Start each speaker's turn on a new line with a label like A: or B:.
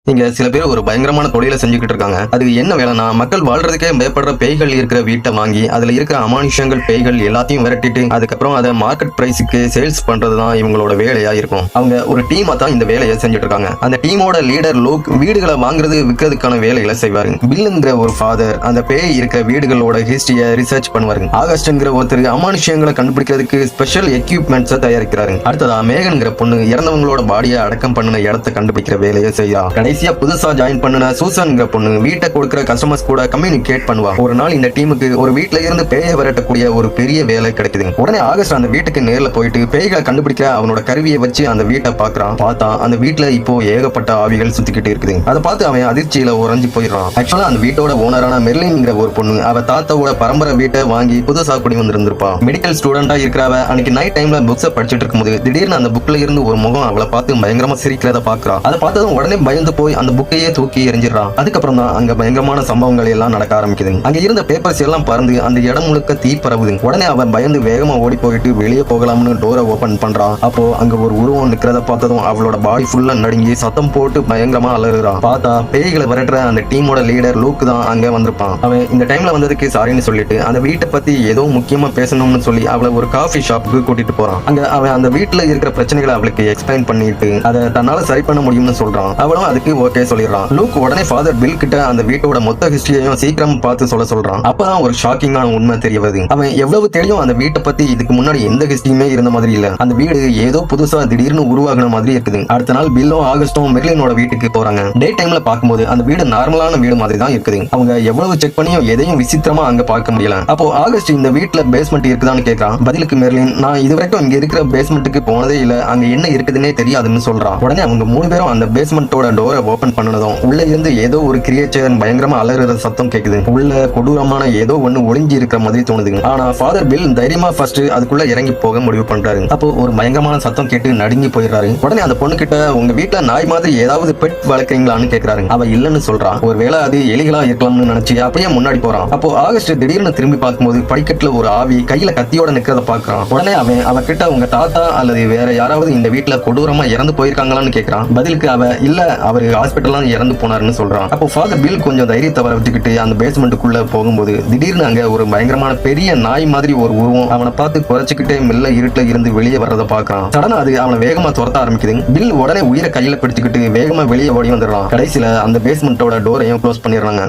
A: இங்க சில பேர் ஒரு பயங்கரமான தொழிலை செஞ்சுக்கிட்டு இருக்காங்க. அது என்ன வேலைன்னா, மக்கள் வாழ்றதுக்கே பயப்படுற பேய்கள் இருக்கிற வீட்டை வாங்கி அதுல இருக்கிற அமானுஷங்கள் பேய்கள் எல்லாத்தையும் விரட்டிட்டு அதுக்கப்புறம் அதை மார்க்கெட் பிரைஸுக்கு சேல்ஸ் பண்றதுதான் இவங்களோட வேலையா இருக்கும். அவங்க ஒரு டீமா தான் இந்த வேலையை செஞ்சுட்டு இருக்காங்க. அந்த டீமோட லீடர் லோக் வீடுகளை வாங்குறது விற்கிறதுக்கான வேலைகளை செய்வாரு. பில்லுங்கிற ஒரு ஃபாதர் அந்த பேய் இருக்கிற வீடுகளோட ஹிஸ்டரியை ரிசர்ச் பண்ணுவாரு. ஆகஸ்ட்ங்கிற ஒருத்தர் அமானுஷங்களை கண்டுபிடிக்கிறதுக்கு ஸ்பெஷல் எக்யூப்மெண்ட்ஸை தயாரிக்கிறாரு. அடுத்ததா மேகன்கிற பொண்ணு இறந்தவங்களோட பாடியை அடக்கம் பண்ணின இடத்தை கண்டுபிடிக்கிற வேலையை செய்யா. கடைசியா புதுசா ஜாயின் பண்ணன சூசன்ங்கிற பொண்ணு வீட்டை கொடுக்கிற கஸ்டமர்ஸ் கூட கம்யூனிகேட் பண்ணுவா. ஒரு நாள் இந்த டீமுக்கு ஒரு வீட்டுல இருந்து பேயை விரட்டக்கூடிய ஒரு பெரிய வேலை கிடைக்குது. உடனே ஆகஸ்ட் அந்த வீட்டுக்கு நேர்ல போயிட்டு பேய்களை கண்டுபிடிக்க அவனோட கருவியை வச்சு அந்த வீட்டை பாக்குறான். பார்த்தா அந்த வீட்டுல இப்போ ஏகப்பட்ட ஆவிகள் சுத்திக்கிட்டு இருக்குது. அதை பார்த்து அவன் அதிர்ச்சியில உறைஞ்சு போயிடுறான். ஆக்சுவலா அந்த வீட்டோட ஓனரான மெர்லின்ங்கிற ஒரு பொண்ணு அவ தாத்தாவோட பரம்பரை வீட்டை வாங்கி புதுசா குடி வந்திருந்திருப்பா. மெடிக்கல் ஸ்டூடெண்டா இருக்கிறவ அன்னைக்கு நைட் டைம்ல புக்ஸை படிச்சுட்டு இருக்கும்போது திடீர்னு அந்த புக்ல இருந்து ஒரு முகம் அவளை பார்த்து பயங்கரமா சிரிக்கிறத பாக்குறா. அதை பார்த்ததும் உடனே பயந்து போய் அந்த புக்கையே தூக்கி எரிஞ்சிடறான். அதுக்கப்புறம் தான் அங்க பயங்கரமான சம்பவங்கள் எல்லாம் நடக்க ஆரம்பிக்குது. அங்க இருந்த பேப்பர்ஸ் எல்லாம் பறந்து அந்த இடம் முழுக்க தீ பரவுது. உடனே அவன் பயந்து வேகமா ஓடி போயிட்டு வெளியே போகலாம்னு டோரை ஓபன் பண்றான். அப்போ அங்க ஒரு உருவம் நிக்கிறத பார்த்ததும் அவளோட பாடி ஃபுல்லா நடுங்கி சத்தம் போட்டு பயங்கரமா அலறுறான். பார்த்தா பேய்களை விரட்டுற அந்த டீமோட லீடர் லூக் தான் அங்க வந்திருப்பான். அவன் இந்த டைம்ல வந்ததுக்கு சாரின்னு சொல்லிட்டு அந்த வீட்டை பத்தி ஏதோ முக்கியமா பேசணும்னு சொல்லி அவளை ஒரு காஃபி ஷாப்புக்கு கூட்டிட்டு போறான். அங்க அவன் அந்த வீட்டுல இருக்கிற பிரச்சனைகளை அவளுக்கு எக்ஸ்பிளைன் பண்ணிட்டு அதை தன்னால சரி பண்ண முடியும்னு சொல்றான். அவளும் அதுக்கு ஓகே சொல்லிடுறான். லூக் உடனே ஃபாதர் பில் கிட்ட அந்த வீட்டோட மொத்த ஹிஸ்டரியையும் சீக்கிரம் பார்த்து சொல்றான். அப்பதான் ஒரு ஷாக்கிங்கான உண்மை தெரிய வருது. அவன் எவ்வளவு தெரியும் அந்த வீட்டை பத்தி இதுக்கு முன்னாடி எந்த ஹிஸ்டரியுமே இருந்த மாதிரி இல்ல. அந்த வீடு ஏதோ புதுசா திடீர்னு உருவாகின மாதிரி இருக்குது. அடுத்த நாள் பில்லும் ஆகஸ்டும் மெர்லினோட வீட்டுக்கு போறாங்க. டே டைம்ல பார்க்கும்போது அந்த வீடு நார்மலான வீடு மாதிரி தான் இருக்குது. அவங்க எவ்வளவு செக் பண்ணியும் எதையும் விசித்திரமா அங்க பார்க்க முடியல. அப்போ ஆகஸ்ட் இந்த வீட்டுல பேஸ்மெண்ட் இருக்குதான்னு கேட்கறான். பதிலுக்கு மெர்லின், நான் இதுவரைக்கும் இங்க இருக்கிற பேஸ்மெண்ட்டுக்கு போனதே இல்ல, அங்க என்ன இருக்குதுன்னே தெரியாதுன்னு சொல்றான். உடனே அவங்க 3 பேரும் அந்த பேஸ்மெண்டோட டோரை ஓபன் பண்ணனதும் உள்ள இருந்து ஏதோ ஒரு கிரியேச்சர் பயங்கரமா அலறுற சத்தம் கேக்குது. உள்ள கொடூரமான ஏதோ ஒண்ணு ஒளிஞ்சி இருக்கிற மாதிரி தோணுது. ஆனா ஃபாதர் பில் தைரியமா ஃபர்ஸ்ட் அதுக்குள்ள இறங்கி போக முடிவு பண்றாரு. அப்போ ஒரு பயங்கரமான சத்தம் கேட்டு நடுங்கி போயிடுறாரு. உடனே அந்த பொண்ணு கிட்ட உங்க வீட்டுல நாய் மாதிரி ஏதாவது பெட் வளர்க்குறீங்களான்னு கேக்குறாரு. அவ இல்லன்னு சொல்றான். ஒருவேளை அது எலிகளா இருக்கலாம்னு நினைச்சு அப்படியே முன்னாடி போறான். அப்போ ஆகஸ்ட் திடீர்னு திரும்பி பார்க்கும்போது படிக்கட்டுல ஒரு ஆவி கையில கத்தியோட நிக்கிறத பாக்குறான். உடனே அவ கிட்ட உங்க தாத்தா அல்லது வேற யாராவது இந்த வீட்டுல கொடூரமா இறந்து போயிருக்காங்களான்னு கேக்குறான். பதிலுக்கு அவ இல்ல, அவரு ஹாஸ்பிட்டல் இறந்து போனாருன்னு சொல்றான். அப்போ ஃபாதர் பில் கொஞ்சம் தைரியத்தை வர வச்சுக்கிட்டு அந்த பேஸ்மெண்ட்டுக்குள்ள போகும்போது திடீர்னு அங்க ஒரு பயங்கரமான பெரிய நாய் மாதிரி ஒரு உருவம் அவனை பார்த்து குறைச்சிக்கிட்டே மெல்ல இருட்டுல இருந்து வெளியே வர்றதை பாக்குறான். சடனா அது அவனை வேகமா துரத்த ஆரம்பிக்குது. பில் உடனே உயிரை கையில பிடிச்சுக்கிட்டு வேகமா வெளியே ஓடி வந்துடுறான். கடைசியில அந்த பேஸ்மெண்ட்டோட டோரையும் க்ளோஸ் பண்ணிடுறாங்க.